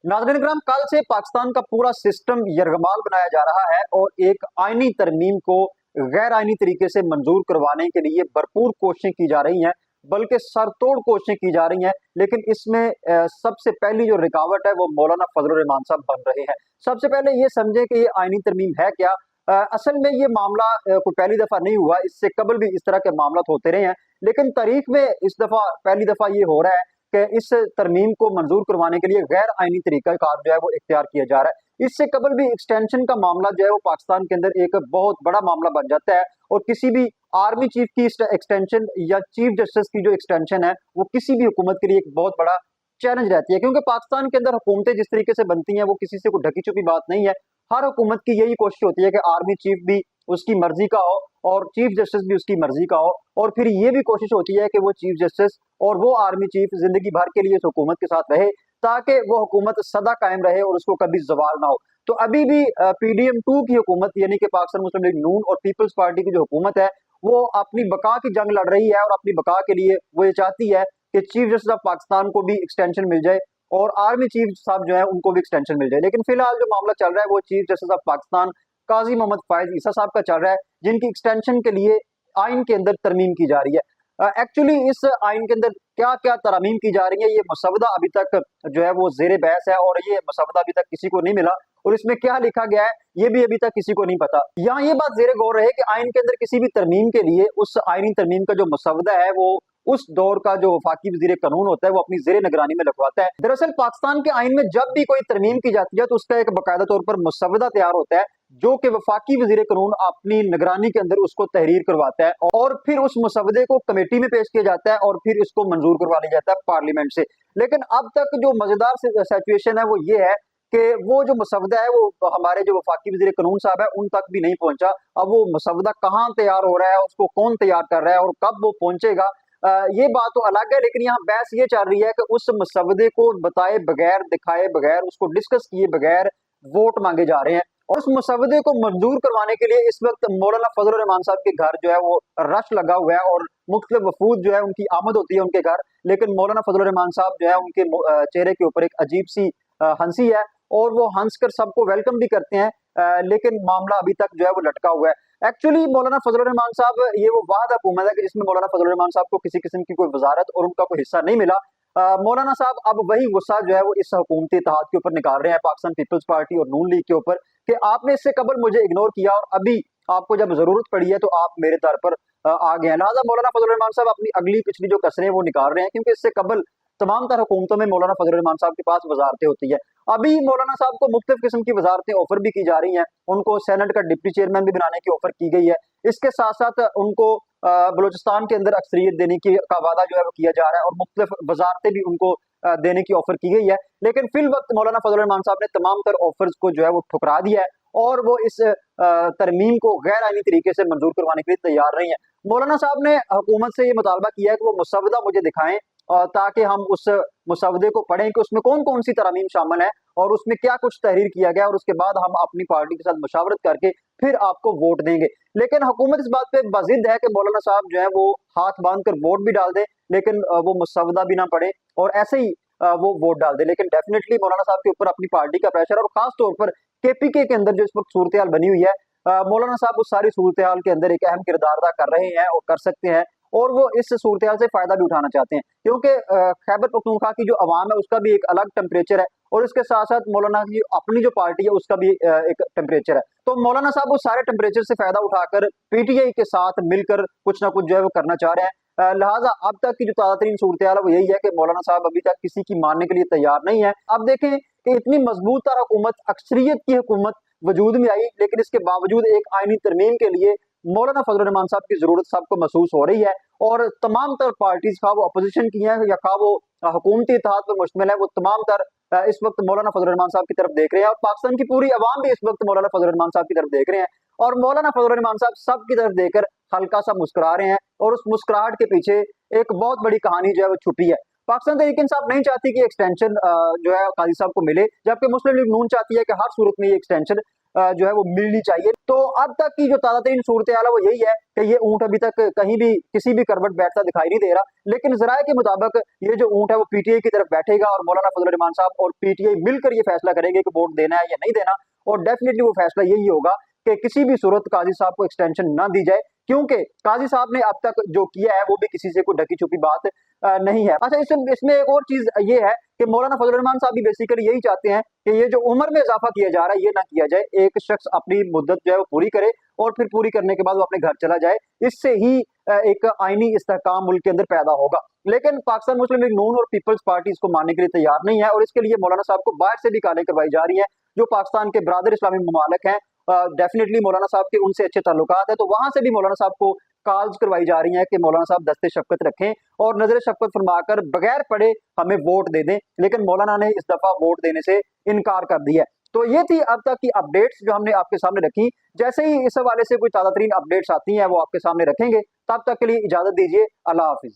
नाज़रीन इकराम, कल से पाकिस्तान का पूरा सिस्टम यरगमाल बनाया जा रहा है और एक आईनी तरमीम को गैर आईनी तरीके से मंजूर करवाने के लिए भरपूर कोशिशें की जा रही हैं, बल्कि सरतोड़ कोशिशें की जा रही हैं। लेकिन इसमें सबसे पहली जो रुकावट है वो मौलाना फजलुर रहमान साहब बन रहे हैं। सबसे पहले ये समझें कि ये आईनी तरमीम है क्या। असल में ये मामला कोई पहली दफा नहीं हुआ, इससे कबल भी इस तरह के मामला होते रहे हैं। लेकिन तारीख में इस दफा पहली दफा ये हो रहा है कि इस तरमीम को मंजूर करवाने के लिए गैर आईनी तरीका कार जो है वो इख्तियार किया जा रहा है। इससे कबल भी एक्सटेंशन का मामला जो है वो पाकिस्तान के अंदर एक बहुत बड़ा मामला बन जाता है और किसी भी आर्मी चीफ की एक्सटेंशन या चीफ जस्टिस की जो एक्सटेंशन है वो किसी भी हुकूमत के लिए एक बहुत बड़ा चैलेंज रहती है, क्योंकि पाकिस्तान के अंदर हुकूमतें जिस तरीके से बनती हैं वो किसी से कोई ढकी छुपी बात नहीं है। हर हुकूमत की यही कोशिश होती है कि आर्मी चीफ भी उसकी मर्जी का हो और चीफ जस्टिस भी उसकी मर्जी का हो, और फिर ये भी कोशिश होती है कि वो चीफ जस्टिस और वो आर्मी चीफ जिंदगी भर के लिए इस हुकूमत के साथ रहे ताकि वो हुकूमत सदा कायम रहे और उसको कभी जवाल ना हो। तो अभी भी PDM-2 की हुकूमत यानी कि पाकिस्तान मुस्लिम लीग नून और पीपल्स पार्टी की जो हुकूमत है वो अपनी बका की जंग लड़ रही है और अपनी बका के लिए वो ये चाहती है कि चीफ जस्टिस ऑफ पाकिस्तान को भी एक्सटेंशन मिल जाए और आर्मी चीफ साहब जो है उनको भी एक्सटेंशन मिल जाए। लेकिन फिलहाल जो मामला चल रहा है वो चीफ जस्टिस ऑफ पाकिस्तान काजी मोहम्मद फायज ईसा साहब का चल रहा है, जिनकी एक्सटेंशन के लिए आइन के अंदर तरमीम की जा रही है। एक्चुअली इस आइन के अंदर क्या क्या तरमीम की जा रही है ये मसवदा अभी तक जो है वो जेर बहस है और ये मसवदा अभी तक किसी को नहीं मिला और इसमें क्या लिखा गया है ये भी अभी तक किसी को नहीं पता। यहाँ ये बात जेर गौर रहे कि आइन के अंदर किसी भी तरमीम के लिए उस आइनी तरमीम का जो मसवदा है वो उस दौर का जो वफाकी वजीर कानून होता है वो अपनी जेर निगरानी में लिखवाता है। दरअसल पाकिस्तान के आइन में जब भी कोई तरमीम की जाती है तो उसका एक बाकायदा तौर पर मसवदा तैयार होता है जो कि वफाकी वजीर कानून अपनी निगरानी के अंदर उसको तहरीर करवाता है और फिर उस मसवदे को कमेटी में पेश किया जाता है और फिर इसको मंजूर करवा लिया जाता है पार्लियामेंट से। लेकिन अब तक जो मजेदार सिचुएशन है वो ये है कि वो जो मसवदा है वो हमारे जो वफाकी वजीर कानून साहब है उन तक भी नहीं पहुंचा। अब वो मसवदा कहाँ तैयार हो रहा है, उसको कौन तैयार कर रहा है और कब वो पहुंचेगा ये बात तो अलग है। लेकिन यहाँ बहस ये चल रही है कि उस मसवदे को बताए बगैर, दिखाए बगैर, उसको डिस्कस किए बगैर वोट मांगे जा रहे हैं और उस मसवदे को मंजूर करवाने के लिए इस वक्त मौलाना फजलुर रहमान साहब के घर जो है वो रश लगा हुआ है और मुख्तलिफ वफूद जो है उनकी आमद होती है उनके घर। लेकिन मौलाना फजलुर रहमान साहब जो है उनके चेहरे के ऊपर एक अजीब सी हंसी है और वो हंस कर सबको वेलकम भी करते हैं, लेकिन मामला अभी तक जो है वो लटका हुआ है। एक्चुअली मौलाना फजलुर रहमान साहब ये वो वाहिद हुकूमत है कि जिसमें मौलाना फजलुर रहमान साहब को किसी किस्म की कोई वजारत और उनका कोई हिस्सा नहीं मिला। मौलाना साहब अब वही गुस्सा जो है वो इस हुकूमती इत्तेहाद के ऊपर निकाल रहे हैं, पाकिस्तान पीपल्स पार्टी और नून लीग के ऊपर, कि आपने इससे कबल मुझे इग्नोर किया और अभी आपको जब जरूरत पड़ी है तो आप मेरे दर पर आ गए हैं। लिहाजा मौलाना फजलुर रहमान साहब अपनी अगली पिछली जो कसरें वो निकाल रहे हैं, क्योंकि इससे कबल तमाम तरह हुकूमतों में मौलाना फजलुर रहमान साहब के पास वजारतें होती है। अभी मौलाना साहब को मुख्तलिफ किस्म की वजारतें ऑफर भी की जा रही हैं, उनको सेनेट का डिप्टी चेयरमैन भी बनाने की ऑफर की गई है। इसके साथ साथ उनको बलूचिस्तान के अंदर अक्सरियत देने की का वादा जो है वो किया जा रहा है और मुख्तलिफ वजारतें भी उनको देने की ऑफर की गई है। लेकिन फिल वक्त मौलाना फजलुर रहमान साहब ने तमाम तर ऑफर्स को जो है वो ठुकरा दिया है और वो इस तरमीम को गैर आईनी तरीके से मंजूर करवाने के लिए तैयार नहीं है। मौलाना साहब ने हुकूमत से ये मुतालबा किया है कि वो मसवदा मुझे दिखाएं ताकि हम उस मसवदे को पढ़ें कि उसमें कौन कौन सी तरमीम शामिल है और उसमें क्या कुछ तहरीर किया गया और उसके बाद हम अपनी पार्टी के साथ मशावरत करके फिर आपको वोट देंगे। लेकिन हुकूमत इस बात पे बाजिद है कि मौलाना साहब जो है वो हाथ बांध कर वोट भी डाल दे, लेकिन वो मसवदा भी ना पढ़े और ऐसे ही वो वोट डाल दे। लेकिन डेफिनेटली मौलाना साहब के ऊपर अपनी पार्टी का प्रेशर और खास तौर पर KPK के अंदर जो इस वक्त सूरत हाल बनी हुई है, मौलाना साहब उस सारी सूरत हाल के अंदर एक अहम किरदार अदा कर रहे हैं और कर सकते हैं और वो इस सूरत हाल से फायदा भी उठाना चाहते हैं, क्योंकि खैबर पख्तूनख्वा की जो अवाम है उसका भी एक अलग टेम्परेचर है और इसके साथ साथ मौलाना की अपनी जो पार्टी है उसका भी एक टेम्परेचर है। तो मौलाना साहब उस सारे टेम्परेचर से फायदा उठाकर PTI के साथ मिलकर कुछ ना कुछ जो है वो करना चाह रहे हैं। लिहाजा अब तक की जो ताज़ा तरीन सूरत हाल है वो यही है कि मौलाना साहब अभी तक किसी की मानने के लिए तैयार नहीं है। अब देखें कि इतनी मजबूत तरह हुकूमत, अक्सरियत की हुकूमत वजूद में आई, लेकिन इसके बावजूद एक आईनी तरमीम के लिए मौलाना फजलुर रहमान साहब की जरूरत सबको महसूस हो रही है और तमाम तर पार्टीज खा वो अपोजिशन की है या खा वो हुकूमती इत्तेहाद पर मुश्तमिल है, वो तमाम तर इस वक्त मौलाना फजलुर रहमान साहब की तरफ देख रहे हैं और पाकिस्तान की पूरी अवाम भी इस वक्त मौलाना फजलुर रहमान साहब की तरफ देख रहे हैं और मौलाना फजलुर रहमान साहब सब की तरफ देखकर हल्का सा मुस्कुरा रहे हैं और उस मुस्कुराहट के पीछे एक बहुत बड़ी कहानी जो है वो छुपी है। पाकिस्तान तहरीक इंसाफ नहीं चाहती कि एक्सटेंशन जो है काजी साहब को मिले, जबकि मुस्लिम लीग नून चाहती है कि हर सूरत में ये एक्सटेंशन जो है वो मिलनी चाहिए। तो अब तक की जो ताज़ा तरीन सूरत हाल है वो यही है कि ये ऊंट अभी तक कहीं भी किसी भी करवट बैठता दिखाई नहीं दे रहा, लेकिन जराये के मुताबिक ये जो ऊंट है वो पीटीआई की तरफ बैठेगा और मौलाना फजल रहमान साहब और पीटीआई मिलकर ये फैसला करेंगे कि वोट देना है या नहीं देना। और डेफिनेटली वो फैसला यही होगा कि किसी भी सूरत काजी साहब को एक्सटेंशन ना दी जाए, क्योंकि काजी साहब ने अब तक जो किया है वो भी किसी से कोई ढकी छुपी बात नहीं है। अच्छा, इसमें एक और चीज ये है कि मौलाना फजल रहमान साहब भी बेसिकली यही चाहते हैं कि ये जो उम्र में इजाफा किया जा रहा है ये ना किया जाए। एक शख्स अपनी मुद्दत जो है वो पूरी करे और फिर पूरी करने के बाद वो अपने घर चला जाए, इससे ही एक आईनी इस्तेहकाम मुल्क के अंदर पैदा होगा। लेकिन पाकिस्तान मुस्लिम लीग नून और पीपल्स पार्टी इसको मानने के लिए तैयार नहीं है और इसके लिए मौलाना साहब को बाहर से भी कालें करवाई जा रही है। जो पाकिस्तान के ब्रादर इस्लामी ममालिक हैं, डेफिनेटली मौलाना साहब के उनसे अच्छे ताल्लुकात है, तो वहां से भी मौलाना साहब को कॉल्स करवाई जा रही हैं कि मौलाना साहब दस्ते शफकत रखें और नजर शफकत फरमाकर बगैर पढ़े हमें वोट दे दें। लेकिन मौलाना ने इस दफा वोट देने से इनकार कर दिया है। तो ये थी अब तक की अपडेट्स जो हमने आपके सामने रखी। जैसे ही इस हवाले से कोई ताज़ा तरीन अपडेट्स आती हैं वो आपके सामने रखेंगे। तब तक के लिए इजाजत दीजिए। अल्लाह हाफिज।